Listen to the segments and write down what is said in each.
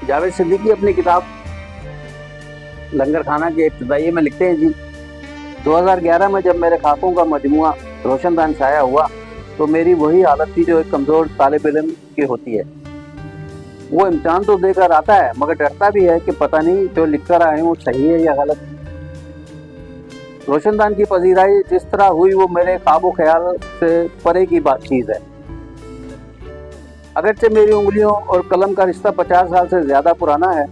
जावेद सिद्दीकी अपनी किताब लंगर खाना के इब्तिदाई में लिखते हैं जी, 2011 में जब मेरे खाकों का मजमुआ रोशनदान शाया हुआ तो मेरी वही हालत थी जो एक कमज़ोर तालिब इल्म की होती है। वो इम्तिहान तो देकर आता है मगर डरता भी है कि पता नहीं जो लिख कर आए हूँ सही है या गलत। रोशनदान की पजीराई जिस तरह हुई वो मेरे ख्वाब ख्याल से परे की बात चीज़ है। अगरचे मेरी उंगलियों और कलम का रिश्ता 50 साल से ज़्यादा पुराना है,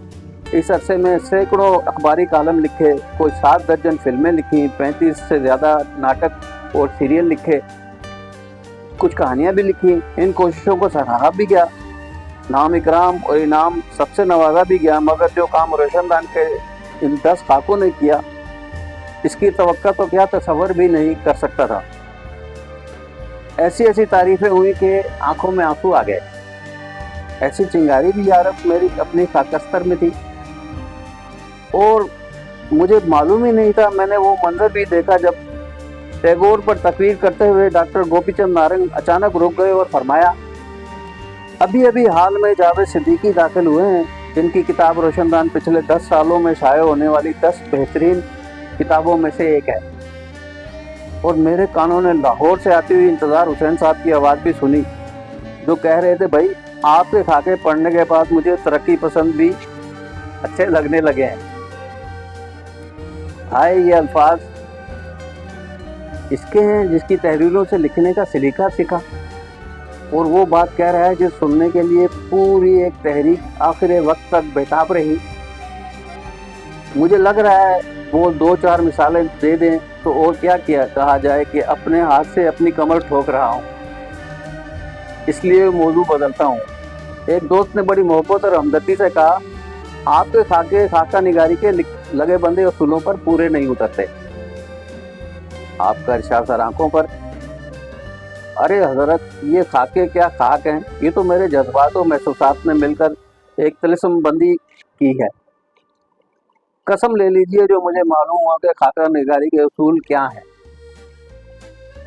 इस अरसे में सैकड़ों अखबारी कालम लिखे, कोई 7 दर्जन फिल्में लिखी, 35 से ज़्यादा नाटक और सीरियल लिखे, कुछ कहानियाँ भी लिखी। इन कोशिशों को सराहा भी गया, नाम इकराम और इनाम सबसे नवाजा भी गया, मगर जो काम रोशनदान के इन 10 खाकों ने किया इसकी तवक्का तो क्या तसव्वुर भी नहीं कर सकता था। ऐसी ऐसी तारीफ़ें हुई कि आंखों में आंसू आ गए। ऐसी चिंगारी भी यारब मेरी अपनी खाकस्तर में थी और मुझे मालूम ही नहीं था। मैंने वो मंजर भी देखा जब टैगोर पर तकरीर करते हुए डॉक्टर गोपीचंद नारंग अचानक रुक गए और फरमाया, अभी अभी हाल में जावेद सिद्दीकी दाखिल हुए हैं जिनकी किताब रोशनदान पिछले 10 सालों में शाये होने वाली 10 बेहतरीन किताबों में से एक है। और मेरे कानों ने लाहौर से आती हुई इंतज़ार हुसैन साहब की आवाज़ भी सुनी जो कह रहे थे, भाई आपके खाके पढ़ने के बाद मुझे तरक्की पसंद भी अच्छे लगने लगे हैं। हाय ये अल्फाज इसके हैं जिसकी तहरीरों से लिखने का सलीका सीखा और वो बात कह रहा है जिस सुनने के लिए पूरी एक तहरीक आखिर वक्त तक बेताब रही। मुझे लग रहा है वो 2-4 मिसालें दे दें तो और क्या किया कहा जाए कि अपने हाथ से अपनी कमर ठोक रहा हूँ, इसलिए मौजू बदलता हूँ। एक दोस्त ने बड़ी मोहब्बत और हमदर्दी से कहा, आपके खाके खाका निगारी के लगे बंदे असूलों पर पूरे नहीं उतरते। आपका इरशाद सर आंखों पर। अरे हजरत, ये खाके क्या खाक हैं, ये तो मेरे जज्बात और महसूसात ने मिलकर एक तिलिस्म बंदी की है। कसम ले लीजिए जो मुझे मालूम हुआ कि खाका निगारी के उसूल क्या हैं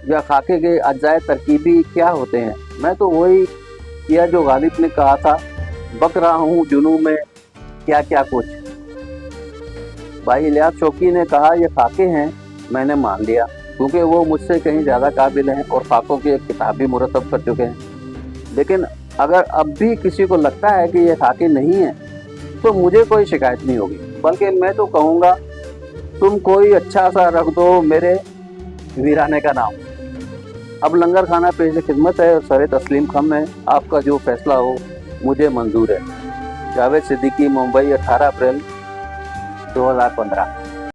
या खाके के अज्जाए तरकीबी क्या होते हैं, मैं तो वही किया जो गालिब ने कहा था, बक रहा हूँ जुनू में क्या क्या कुछ। भाई इलियास शौकी ने कहा ये खाके हैं, मैंने मान लिया क्योंकि वो मुझसे कहीं ज़्यादा काबिल हैं और खाकों की एक किताब भी मुरतब कर चुके हैं। लेकिन अगर अब भी किसी को लगता है कि ये खाके नहीं हैं तो मुझे कोई शिकायत नहीं होगी, बल्कि मैं तो कहूँगा तुम कोई अच्छा सा रख दो मेरे वीराने का नाम। अब लंगर खाना पेश खिदमत है और सर तस्लीम खम है, आपका जो फैसला हो मुझे मंजूर है। जावेद सिद्दीकी, मुंबई, 18 अप्रैल 2015।